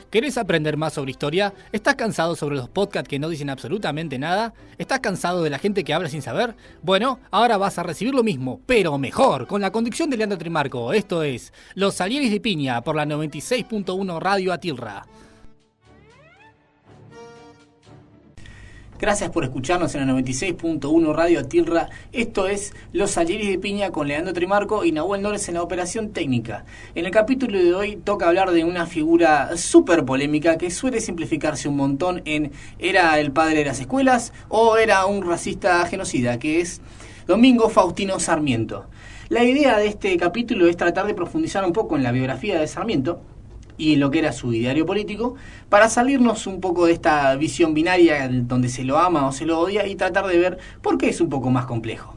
¿Querés aprender más sobre historia? ¿Estás cansado sobre los podcasts que no dicen absolutamente nada? ¿Estás cansado de la gente que habla sin saber? Bueno, ahora vas a recibir lo mismo, pero mejor, con la conducción de Leandro Trimarco. Esto es Los Salieres de Piña por la 96.1 Radio Atilra. Gracias por escucharnos en la 96.1 Radio Atilra. Esto es Los Salieres de Piña con Leandro Trimarco y Nahuel Nores en la operación técnica. En el capítulo de hoy toca hablar de una figura súper polémica que suele simplificarse un montón en ¿era el padre de las escuelas o era un racista genocida?, que es Domingo Faustino Sarmiento. La idea de este capítulo es tratar de profundizar un poco en la biografía de Sarmiento y en lo que era su ideario político, para salirnos un poco de esta visión binaria donde se lo ama o se lo odia y tratar de ver por qué es un poco más complejo.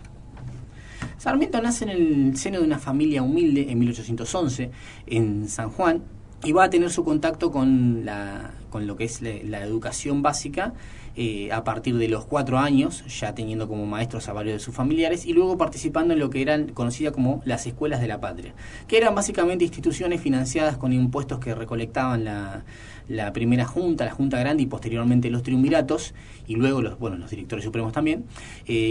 Sarmiento nace en el seno de una familia humilde en 1811 en San Juan y va a tener su contacto con lo que es la educación básica a partir de los 4 años, ya teniendo como maestros a varios de sus familiares y luego participando en lo que eran conocidas como las escuelas de la patria, que eran básicamente instituciones financiadas con impuestos que recolectaban la primera junta, la Junta Grande y posteriormente los triunviratos y luego los directores supremos también,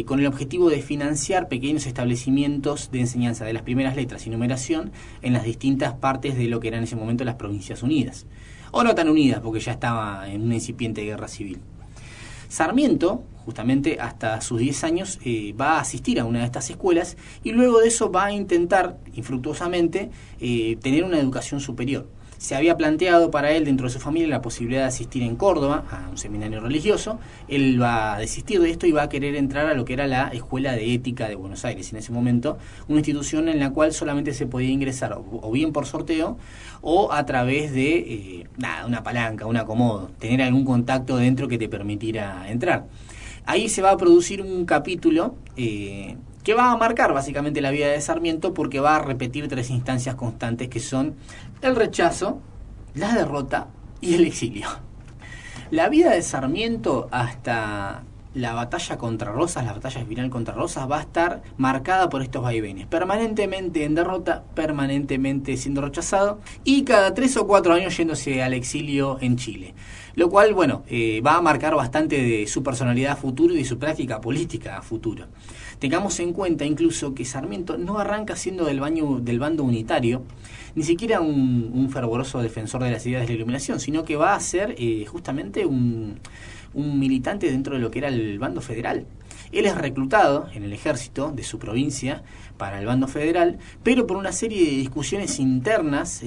con el objetivo de financiar pequeños establecimientos de enseñanza de las primeras letras y numeración en las distintas partes de lo que eran en ese momento las Provincias Unidas, o no tan unidas porque ya estaba en una incipiente guerra civil. Sarmiento, justamente hasta sus 10 años, va a asistir a una de estas escuelas y luego de eso va a intentar, infructuosamente, tener una educación superior. Se había planteado para él, dentro de su familia, la posibilidad de asistir en Córdoba a un seminario religioso. Él va a desistir de esto y va a querer entrar a lo que era la Escuela de Ética de Buenos Aires, en ese momento, una institución en la cual solamente se podía ingresar o bien por sorteo o a través de una palanca, un acomodo, tener algún contacto dentro que te permitiera entrar. Ahí se va a producir un capítulo que va a marcar básicamente la vida de Sarmiento, porque va a repetir 3 instancias constantes que son el rechazo, la derrota y el exilio. La vida de Sarmiento hasta la batalla contra Rosas, la batalla final contra Rosas, va a estar marcada por estos vaivenes, permanentemente en derrota, permanentemente siendo rechazado y cada 3 o 4 años yéndose al exilio en Chile. Lo cual, va a marcar bastante de su personalidad a futuro y de su práctica política a futuro. Tengamos en cuenta incluso que Sarmiento no arranca siendo del bando unitario, ni siquiera un fervoroso defensor de las ideas de la Iluminación, sino que va a ser justamente un militante dentro de lo que era el bando federal. Él es reclutado en el ejército de su provincia para el bando federal, pero por una serie de discusiones internas,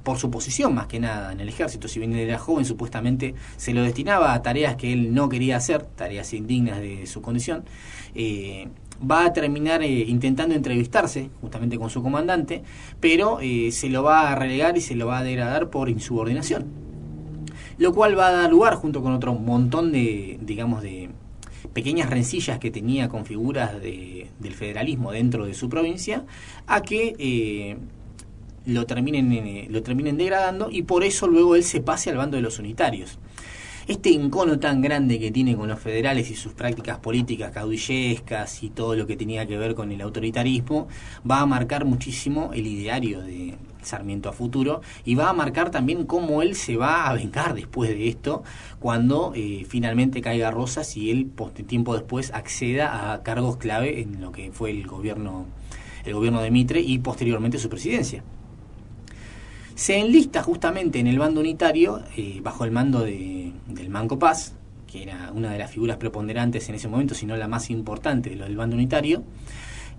por su posición más que nada en el ejército, si bien él era joven, supuestamente se lo destinaba a tareas que él no quería hacer, tareas indignas de su condición, va a terminar intentando entrevistarse justamente con su comandante, pero se lo va a relegar y se lo va a degradar por insubordinación, lo cual va a dar lugar, junto con otro montón de pequeñas rencillas que tenía con figuras del federalismo dentro de su provincia, a que lo terminen degradando y por eso luego él se pase al bando de los unitarios. Este encono tan grande que tiene con los federales y sus prácticas políticas caudillescas y todo lo que tenía que ver con el autoritarismo va a marcar muchísimo el ideario de Sarmiento a futuro y va a marcar también cómo él se va a vengar después de esto cuando finalmente caiga Rosas y él tiempo después acceda a cargos clave en lo que fue el gobierno de Mitre y posteriormente su presidencia. Se enlista justamente en el bando unitario bajo el mando del Manco Paz, que era una de las figuras preponderantes en ese momento, si no la más importante de lo del bando unitario,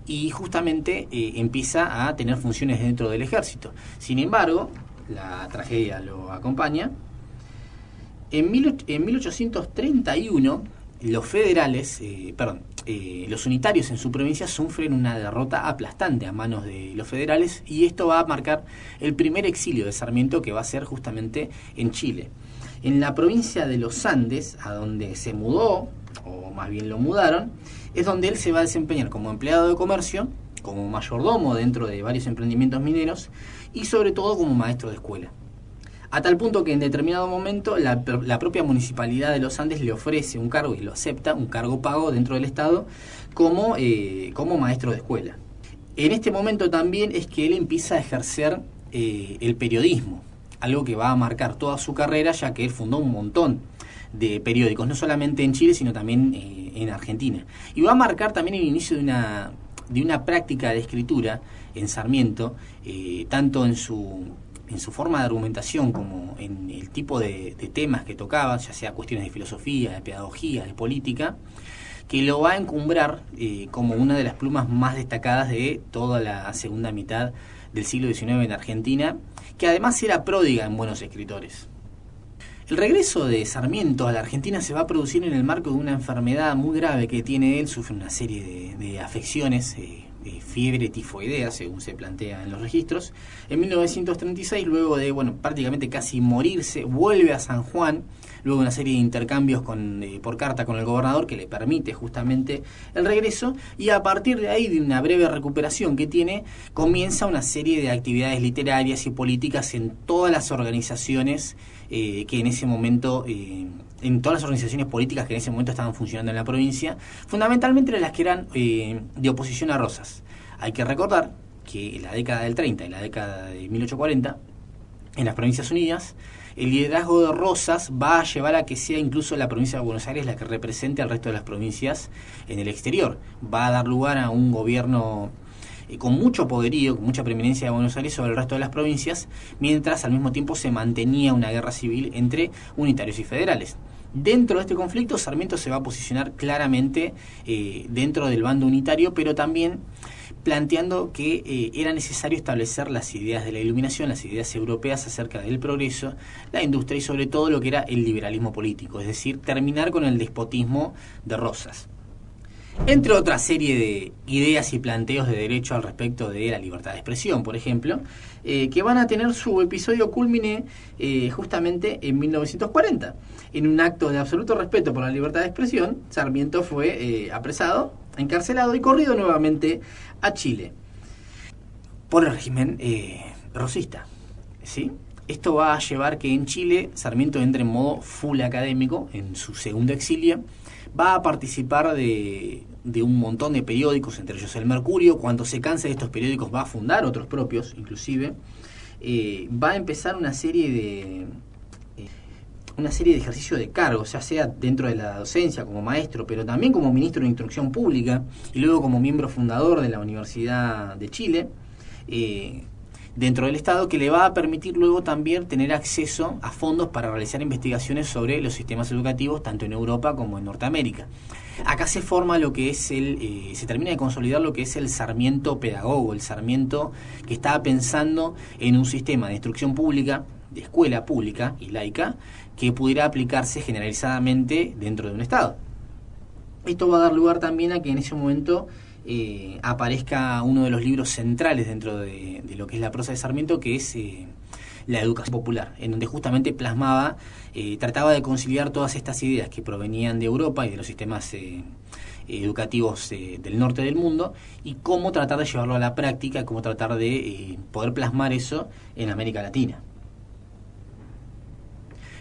y justamente empieza a tener funciones dentro del ejército. Sin embargo, la tragedia lo acompaña. En 1831, los federales, los unitarios en su provincia sufren una derrota aplastante a manos de los federales y esto va a marcar el primer exilio de Sarmiento, que va a ser justamente en Chile. En la provincia de los Andes, a donde se mudó, o más bien lo mudaron, es donde él se va a desempeñar como empleado de comercio, como mayordomo dentro de varios emprendimientos mineros y sobre todo como maestro de escuela. A tal punto que en determinado momento la propia municipalidad de los Andes le ofrece un cargo y lo acepta, un cargo pago dentro del Estado como maestro de escuela. En este momento también es que él empieza a ejercer el periodismo. algo que va a marcar toda su carrera, ya que él fundó un montón de periódicos, no solamente en Chile, sino también en Argentina. Y va a marcar también el inicio de una práctica de escritura en Sarmiento, tanto en su forma de argumentación como en el tipo de temas que tocaba, ya sea cuestiones de filosofía, de pedagogía, de política, que lo va a encumbrar como una de las plumas más destacadas de toda la segunda mitad del siglo XIX en Argentina, que además era pródiga en buenos escritores. El regreso de Sarmiento a la Argentina se va a producir en el marco de una enfermedad muy grave que tiene él. Sufre una serie de afecciones, fiebre tifoidea, según se plantea en los registros. En 1936, luego de prácticamente casi morirse, vuelve a San Juan, luego de una serie de intercambios por carta con el gobernador que le permite justamente el regreso, y a partir de ahí, de una breve recuperación que tiene, comienza una serie de actividades literarias y políticas en todas las organizaciones que en ese momento, en todas las organizaciones políticas que en ese momento estaban funcionando en la provincia, fundamentalmente las que eran de oposición a Rosas. Hay que recordar que en la década del 30 y la década de 1840, en las Provincias Unidas, el liderazgo de Rosas va a llevar a que sea incluso la provincia de Buenos Aires la que represente al resto de las provincias en el exterior. Va a dar lugar a un gobierno con mucho poderío, con mucha preeminencia de Buenos Aires sobre el resto de las provincias, mientras al mismo tiempo se mantenía una guerra civil entre unitarios y federales. Dentro de este conflicto, Sarmiento se va a posicionar claramente dentro del bando unitario, pero también planteando que era necesario establecer las ideas de la Iluminación, las ideas europeas acerca del progreso, la industria y sobre todo lo que era el liberalismo político, es decir, terminar con el despotismo de Rosas. Entre otra serie de ideas y planteos de derecho al respecto de la libertad de expresión, por ejemplo, que van a tener su episodio cúlmine justamente en 1940. En un acto de absoluto respeto por la libertad de expresión, Sarmiento fue apresado, encarcelado y corrido nuevamente a Chile por el régimen rosista, ¿sí? Esto va a llevar que en Chile Sarmiento entre en modo full académico en su segundo exilio. Va a participar de un montón de periódicos, entre ellos el Mercurio. Cuando se canse de estos periódicos va a fundar otros propios, inclusive. Va a empezar una serie de ejercicio de cargos, ya sea dentro de la docencia como maestro, pero también como ministro de Instrucción Pública y luego como miembro fundador de la Universidad de Chile, dentro del Estado, que le va a permitir luego también tener acceso a fondos para realizar investigaciones sobre los sistemas educativos tanto en Europa como en Norteamérica. Acá se forma lo que es se termina de consolidar lo que es el Sarmiento pedagogo, el Sarmiento que estaba pensando en un sistema de instrucción pública, de escuela pública y laica, que pudiera aplicarse generalizadamente dentro de un Estado. Esto va a dar lugar también a que en ese momento aparezca uno de los libros centrales dentro de lo que es la prosa de Sarmiento, que es La educación popular, en donde justamente plasmaba, trataba de conciliar todas estas ideas que provenían de Europa y de los sistemas educativos del norte del mundo, y cómo tratar de llevarlo a la práctica, cómo tratar de poder plasmar eso en América Latina.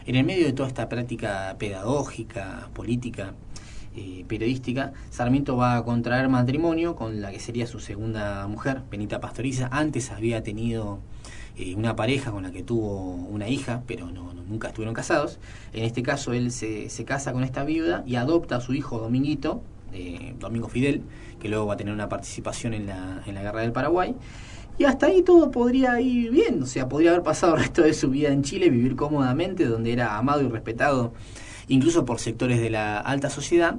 En el medio de toda esta práctica pedagógica, política, periodística, Sarmiento va a contraer matrimonio con la que sería su segunda mujer, Benita Pastoriza. Antes había tenido una pareja con la que tuvo una hija, pero nunca estuvieron casados. En este caso él se casa con esta viuda y adopta a su hijo Dominguito, Domingo Fidel, que luego va a tener una participación en la Guerra del Paraguay. Y hasta ahí todo podría ir bien, o sea, podría haber pasado el resto de su vida en Chile, vivir cómodamente, donde era amado y respetado incluso por sectores de la alta sociedad,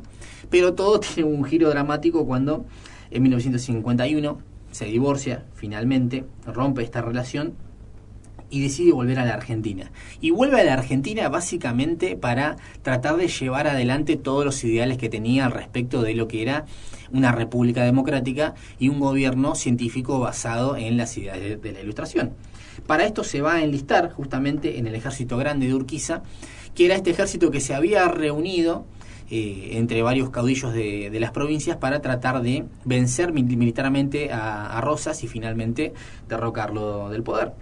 pero todo tiene un giro dramático cuando en 1951 se divorcia finalmente, rompe esta relación y decide volver a la Argentina. Y vuelve a la Argentina básicamente para tratar de llevar adelante todos los ideales que tenía al respecto de lo que era una república democrática y un gobierno científico basado en las ideas de la Ilustración. Para esto se va a enlistar justamente en el Ejército Grande de Urquiza, que era este ejército que se había reunido entre varios caudillos de las provincias para tratar de vencer militarmente a Rosas y finalmente derrocarlo del poder.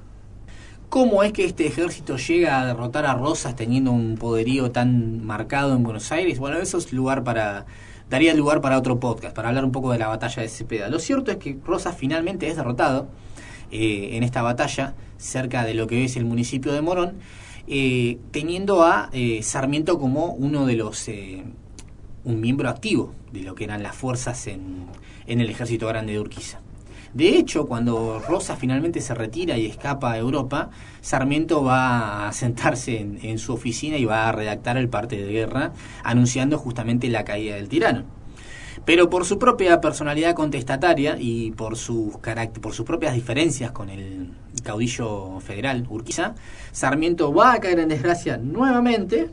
¿Cómo es que este ejército llega a derrotar a Rosas teniendo un poderío tan marcado en Buenos Aires? Bueno, eso es daría lugar para otro podcast, para hablar un poco de la batalla de Cepeda. Lo cierto es que Rosas finalmente es derrotado en esta batalla cerca de lo que hoy es el municipio de Morón, teniendo a Sarmiento como uno de los un miembro activo de lo que eran las fuerzas en el ejército grande de Urquiza. De hecho, cuando Rosas finalmente se retira y escapa a Europa, Sarmiento va a sentarse en su oficina y va a redactar el parte de guerra, anunciando justamente la caída del tirano. Pero por su propia personalidad contestataria y por sus propias diferencias con el caudillo federal Urquiza, Sarmiento va a caer en desgracia nuevamente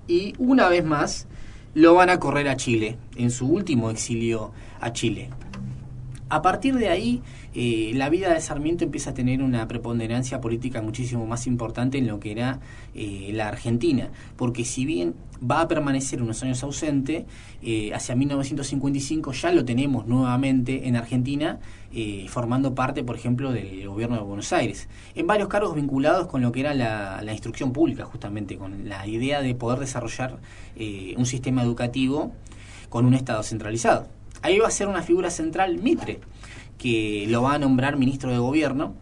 y una vez más lo van a correr a Chile, en su último exilio a Chile. A partir de ahí, la vida de Sarmiento empieza a tener una preponderancia política muchísimo más importante en lo que era la Argentina, porque si bien va a permanecer unos años ausente, hacia 1955 ya lo tenemos nuevamente en Argentina, formando parte, por ejemplo, del gobierno de Buenos Aires, en varios cargos vinculados con lo que era la instrucción pública, justamente, con la idea de poder desarrollar un sistema educativo con un Estado centralizado. Ahí va a ser una figura central Mitre, que lo va a nombrar ministro de gobierno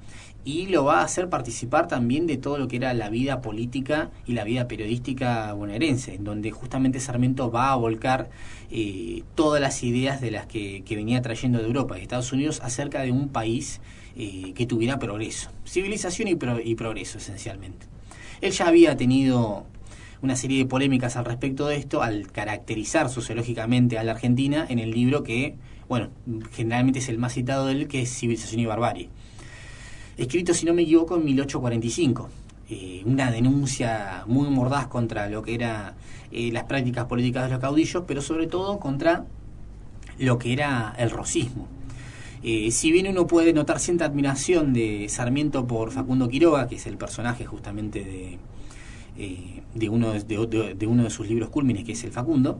y lo va a hacer participar también de todo lo que era la vida política y la vida periodística bonaerense, donde justamente Sarmiento va a volcar todas las ideas de las que venía trayendo de Europa y Estados Unidos acerca de un país que tuviera progreso, civilización y progreso esencialmente. Él ya había tenido una serie de polémicas al respecto de esto, al caracterizar sociológicamente a la Argentina en el libro que, bueno, generalmente es el más citado de él, que es Civilización y Barbarie. Escrito, si no me equivoco, en 1845. Una denuncia muy mordaz contra lo que eran las prácticas políticas de los caudillos, pero sobre todo contra lo que era el rosismo. Si bien uno puede notar cierta admiración de Sarmiento por Facundo Quiroga, que es el personaje justamente de uno de sus libros cúlmines, que es el Facundo,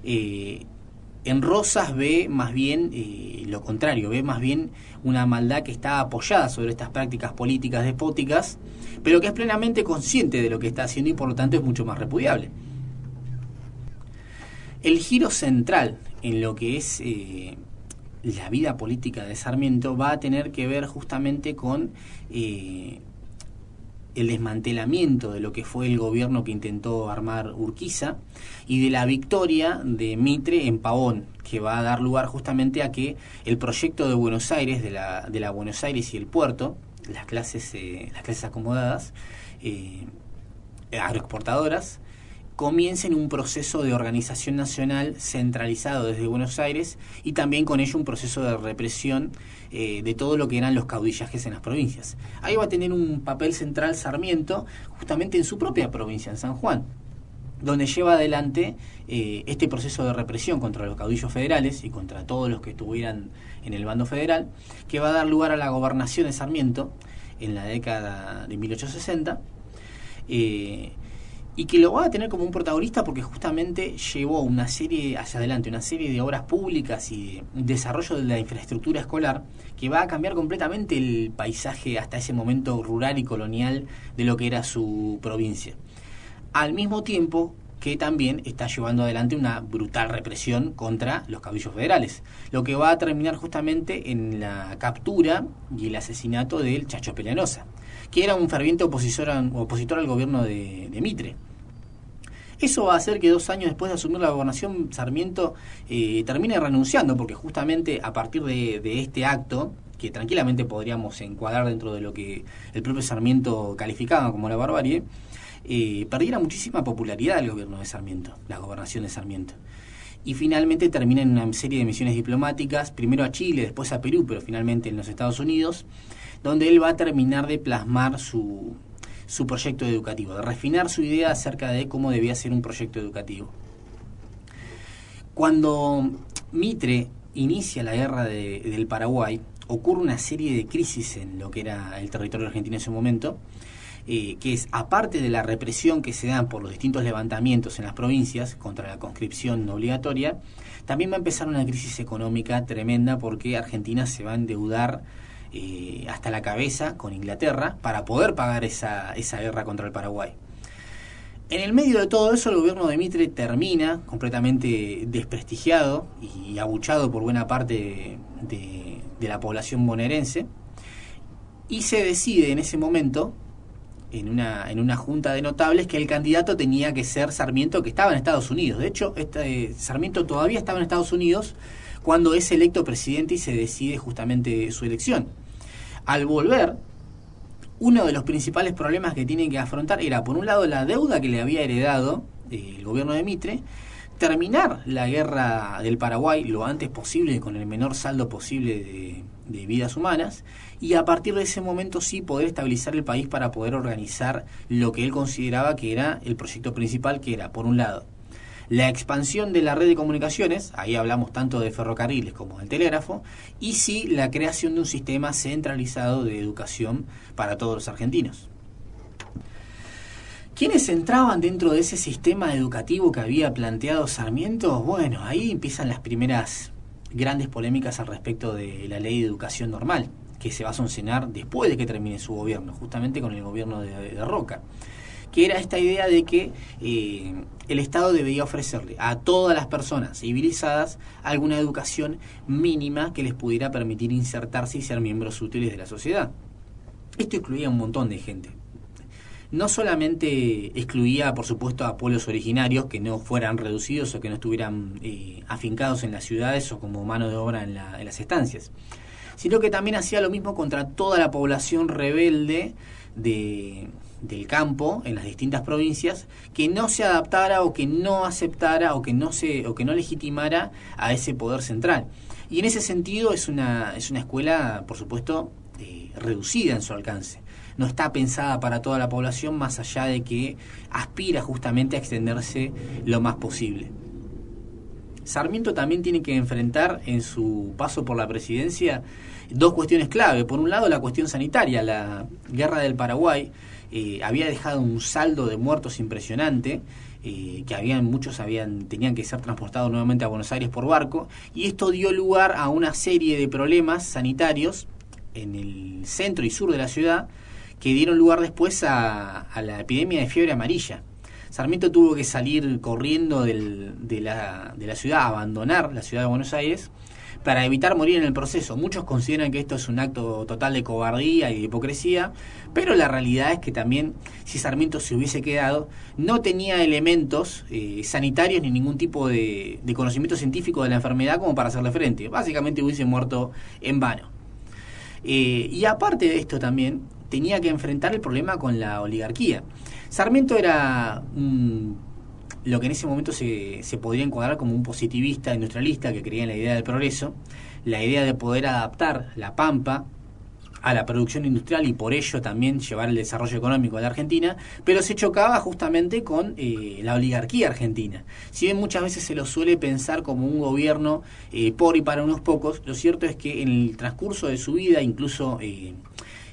en Rosas ve más bien lo contrario, ve más bien una maldad que está apoyada sobre estas prácticas políticas despóticas, pero que es plenamente consciente de lo que está haciendo y por lo tanto es mucho más repudiable. El giro central en lo que es la vida política de Sarmiento va a tener que ver justamente con el desmantelamiento de lo que fue el gobierno que intentó armar Urquiza y de la victoria de Mitre en Pavón, que va a dar lugar justamente a que el proyecto de Buenos Aires, de la Buenos Aires y el puerto, las clases acomodadas, agroexportadoras, comiencen un proceso de organización nacional centralizado desde Buenos Aires y también con ello un proceso de represión de todo lo que eran los caudillajes en las provincias. Ahí va a tener un papel central Sarmiento justamente en su propia provincia, en San Juan, donde lleva adelante este proceso de represión contra los caudillos federales y contra todos los que estuvieran en el bando federal, que va a dar lugar a la gobernación de Sarmiento en la década de 1860, y que lo va a tener como un protagonista porque justamente llevó una serie de obras públicas y de desarrollo de la infraestructura escolar que va a cambiar completamente el paisaje hasta ese momento rural y colonial de lo que era su provincia. Al mismo tiempo que también está llevando adelante una brutal represión contra los caudillos federales, lo que va a terminar justamente en la captura y el asesinato del Chacho Peleanosa, que era un ferviente opositor al gobierno de Mitre. Eso va a hacer que 2 años después de asumir la gobernación, Sarmiento termine renunciando, porque justamente a partir de este acto, que tranquilamente podríamos encuadrar dentro de lo que el propio Sarmiento calificaba como la barbarie, perdiera muchísima popularidad el gobierno de Sarmiento, la gobernación de Sarmiento. Y finalmente termina en una serie de misiones diplomáticas, primero a Chile, después a Perú, pero finalmente en los Estados Unidos, donde él va a terminar de plasmar su proyecto educativo, de refinar su idea acerca de cómo debía ser un proyecto educativo. Cuando Mitre inicia la guerra del Paraguay, ocurre una serie de crisis en lo que era el territorio argentino en ese momento, que es, aparte de la represión que se dan por los distintos levantamientos en las provincias contra la conscripción obligatoria, también va a empezar una crisis económica tremenda porque Argentina se va a endeudar hasta la cabeza con Inglaterra para poder pagar esa guerra contra el Paraguay. En el medio de todo eso, el gobierno de Mitre termina completamente desprestigiado y abuchado por buena parte de la población bonaerense, y se decide en ese momento, en una junta de notables, que el candidato tenía que ser Sarmiento, que estaba en Estados Unidos. De hecho, Sarmiento todavía estaba en Estados Unidos cuando es electo presidente y se decide justamente su elección. Al volver, uno de los principales problemas que tienen que afrontar era, por un lado, la deuda que le había heredado el gobierno de Mitre, terminar la guerra del Paraguay lo antes posible, con el menor saldo posible de vidas humanas, y a partir de ese momento sí poder estabilizar el país para poder organizar lo que él consideraba que era el proyecto principal, que era, por un lado, la expansión de la red de comunicaciones, ahí hablamos tanto de ferrocarriles como del telégrafo, y sí la creación de un sistema centralizado de educación para todos los argentinos. ¿Quiénes entraban dentro de ese sistema educativo que había planteado Sarmiento? Bueno, ahí empiezan las primeras grandes polémicas al respecto de la ley de educación normal, que se va a sancionar después de que termine su gobierno, justamente con el gobierno de Roca, que era esta idea de que el Estado debía ofrecerle a todas las personas civilizadas alguna educación mínima que les pudiera permitir insertarse y ser miembros útiles de la sociedad. Esto incluía un montón de gente. No solamente excluía, por supuesto, a pueblos originarios que no fueran reducidos o que no estuvieran afincados en las ciudades o como mano de obra en las estancias, sino que también hacía lo mismo contra toda la población rebelde del campo en las distintas provincias que no se adaptara o que no aceptara o que no legitimara a ese poder central. Y en ese sentido es una escuela, por supuesto, reducida en su alcance. No está pensada para toda la población, más allá de que aspira justamente a extenderse lo más posible. Sarmiento también tiene que enfrentar en su paso por la presidencia dos cuestiones clave. Por un lado, la cuestión sanitaria. La guerra del Paraguay había dejado un saldo de muertos impresionante, que muchos tenían que ser transportados nuevamente a Buenos Aires por barco, y esto dio lugar a una serie de problemas sanitarios en el centro y sur de la ciudad, que dieron lugar después a la epidemia de fiebre amarilla. Sarmiento tuvo que salir corriendo de la ciudad, abandonar la ciudad de Buenos Aires, para evitar morir en el proceso. Muchos consideran que esto es un acto total de cobardía y de hipocresía, pero la realidad es que también, si Sarmiento se hubiese quedado, no tenía elementos sanitarios ni ningún tipo de conocimiento científico de la enfermedad como para hacerle frente. Básicamente hubiese muerto en vano. Y aparte de esto también, tenía que enfrentar el problema con la oligarquía. Sarmiento era lo que en ese momento se podría encuadrar como un positivista industrialista que creía en la idea del progreso, la idea de poder adaptar la pampa a la producción industrial y por ello también llevar el desarrollo económico de la Argentina, pero se chocaba justamente con la oligarquía argentina. Si bien muchas veces se lo suele pensar como un gobierno por y para unos pocos, lo cierto es que en el transcurso de su vida, incluso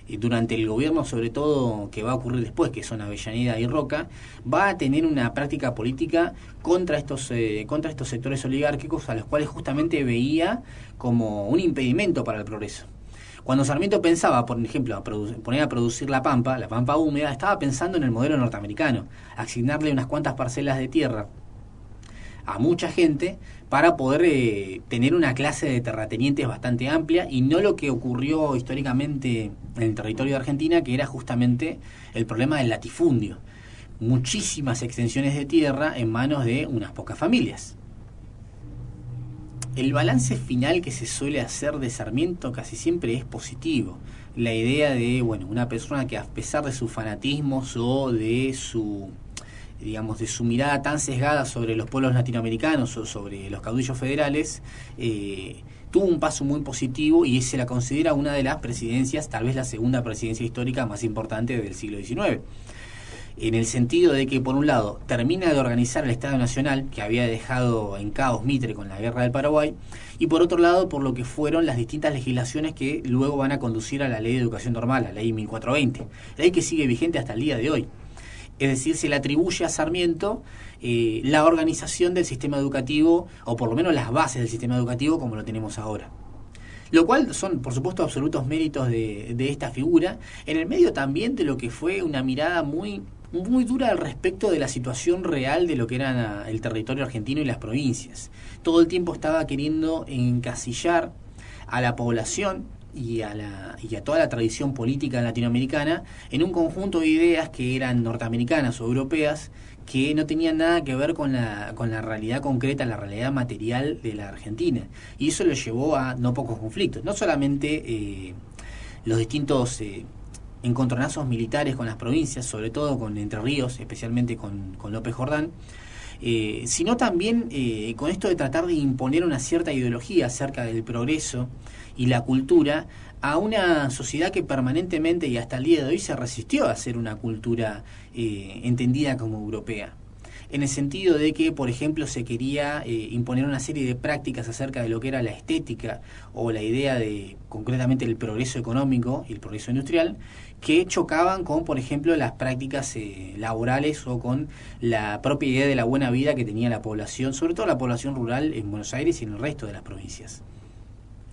durante el gobierno sobre todo que va a ocurrir después, que son Avellaneda y Roca, va a tener una práctica política contra estos sectores oligárquicos a los cuales justamente veía como un impedimento para el progreso. Cuando Sarmiento pensaba, por ejemplo, poner a producir la pampa húmeda, estaba pensando en el modelo norteamericano, asignarle unas cuantas parcelas de tierra a mucha gente para poder tener una clase de terratenientes bastante amplia, y no lo que ocurrió históricamente en el territorio de Argentina, que era justamente el problema del latifundio. Muchísimas extensiones de tierra en manos de unas pocas familias. El balance final que se suele hacer de Sarmiento casi siempre es positivo. La idea de, una persona que, a pesar de sus fanatismos o de su mirada tan sesgada sobre los pueblos latinoamericanos o sobre los caudillos federales, tuvo un paso muy positivo y se la considera una de las presidencias, tal vez la segunda presidencia histórica más importante del siglo XIX. En el sentido de que, por un lado, termina de organizar el Estado Nacional, que había dejado en caos Mitre con la Guerra del Paraguay, y por otro lado, por lo que fueron las distintas legislaciones que luego van a conducir a la Ley de Educación Normal, la Ley 1420, ley que sigue vigente hasta el día de hoy. Es decir, se le atribuye a Sarmiento la organización del sistema educativo, o por lo menos las bases del sistema educativo como lo tenemos ahora. Lo cual son, por supuesto, absolutos méritos de esta figura, en el medio también de lo que fue una mirada muy dura al respecto de la situación real de lo que era el territorio argentino y las provincias. Todo el tiempo estaba queriendo encasillar a la población y a toda la tradición política latinoamericana en un conjunto de ideas que eran norteamericanas o europeas, que no tenían nada que ver con la realidad concreta, la realidad material de la Argentina. Y eso lo llevó a no pocos conflictos. No solamente los distintos encontronazos militares con las provincias, sobre todo con Entre Ríos, especialmente con López Jordán, sino también con esto de tratar de imponer una cierta ideología acerca del progreso y la cultura a una sociedad que permanentemente y hasta el día de hoy se resistió a ser una cultura entendida como europea. En el sentido de que, por ejemplo, se quería imponer una serie de prácticas acerca de lo que era la estética o la idea de, concretamente, el progreso económico y el progreso industrial, que chocaban con, por ejemplo, las prácticas laborales o con la propia idea de la buena vida que tenía la población, sobre todo la población rural en Buenos Aires y en el resto de las provincias.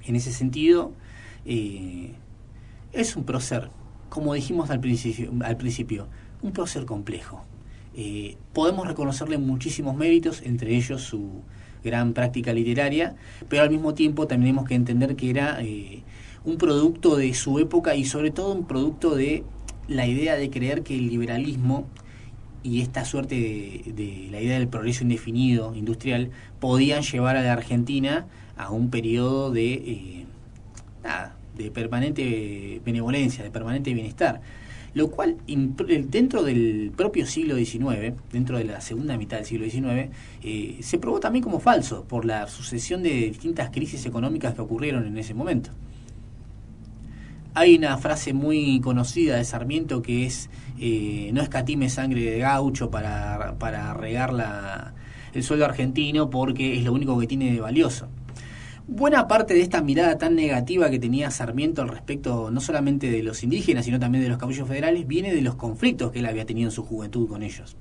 En ese sentido, es un prócer, como dijimos al principio, un prócer complejo. Podemos reconocerle muchísimos méritos, entre ellos su gran práctica literaria, pero al mismo tiempo también tenemos que entender que era un producto de su época y sobre todo un producto de la idea de creer que el liberalismo y esta suerte de la idea del progreso indefinido industrial podían llevar a la Argentina a un periodo de permanente benevolencia, de permanente bienestar, lo cual dentro del propio siglo XIX, dentro de la segunda mitad del siglo XIX, se probó también como falso por la sucesión de distintas crisis económicas que ocurrieron en ese momento. Hay una frase muy conocida de Sarmiento que es no escatime sangre de gaucho para regar el suelo argentino porque es lo único que tiene de valioso. Buena parte de esta mirada tan negativa que tenía Sarmiento al respecto no solamente de los indígenas, sino también de los caudillos federales, viene de los conflictos que él había tenido en su juventud con ellos.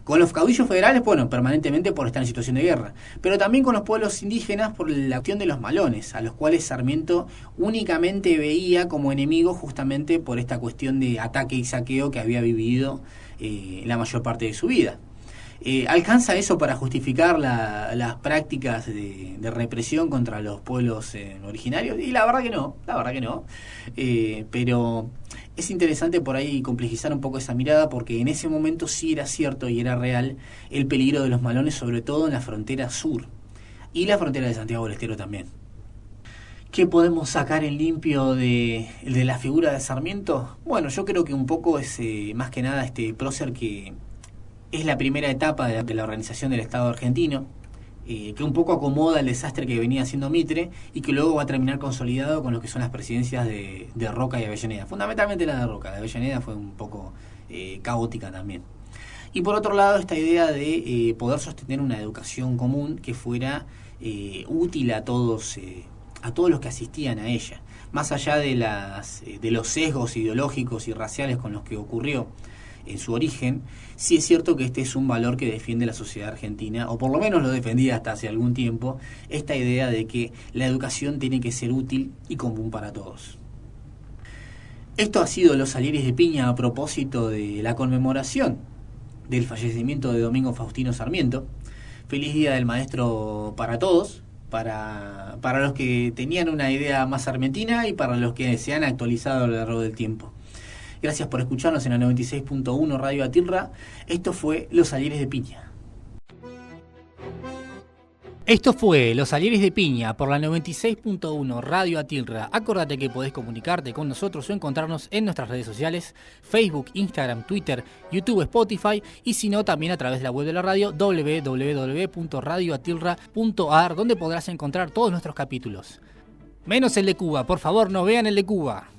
Con los caudillos federales, bueno, permanentemente por estar en situación de guerra, pero también con los pueblos indígenas por la acción de los malones, a los cuales Sarmiento únicamente veía como enemigos justamente por esta cuestión de ataque y saqueo que había vivido la mayor parte de su vida. ¿Alcanza eso para justificar las prácticas de represión contra los pueblos originarios? Y la verdad que no, pero es interesante por ahí complejizar un poco esa mirada porque en ese momento sí era cierto y era real el peligro de los malones, sobre todo en la frontera sur y la frontera de Santiago del Estero también. ¿Qué podemos sacar en limpio de la figura de Sarmiento? Bueno, yo creo que un poco es más que nada este prócer que es la primera etapa de la organización del Estado argentino, que un poco acomoda el desastre que venía haciendo Mitre y que luego va a terminar consolidado con lo que son las presidencias de Roca y Avellaneda. Fundamentalmente la de Roca, la de Avellaneda fue un poco caótica también. Y por otro lado, esta idea de poder sostener una educación común que fuera útil a todos los que asistían a ella, más allá de los sesgos ideológicos y raciales con los que ocurrió en su origen. Sí es cierto que este es un valor que defiende la sociedad argentina, o por lo menos lo defendía hasta hace algún tiempo, esta idea de que la educación tiene que ser útil y común para todos. Esto ha sido Los Salieres de Piña a propósito de la conmemoración del fallecimiento de Domingo Faustino Sarmiento. Feliz Día del Maestro para todos, para los que tenían una idea más sarmentina y para los que se han actualizado a lo largo del tiempo. Gracias por escucharnos en la 96.1 Radio Atilra. Esto fue Los Salieres de Piña. Esto fue Los Salieres de Piña por la 96.1 Radio Atilra. Acordate que podés comunicarte con nosotros o encontrarnos en nuestras redes sociales, Facebook, Instagram, Twitter, YouTube, Spotify y si no también a través de la web de la radio www.radioatilra.ar, donde podrás encontrar todos nuestros capítulos. Menos el de Cuba, por favor no vean el de Cuba.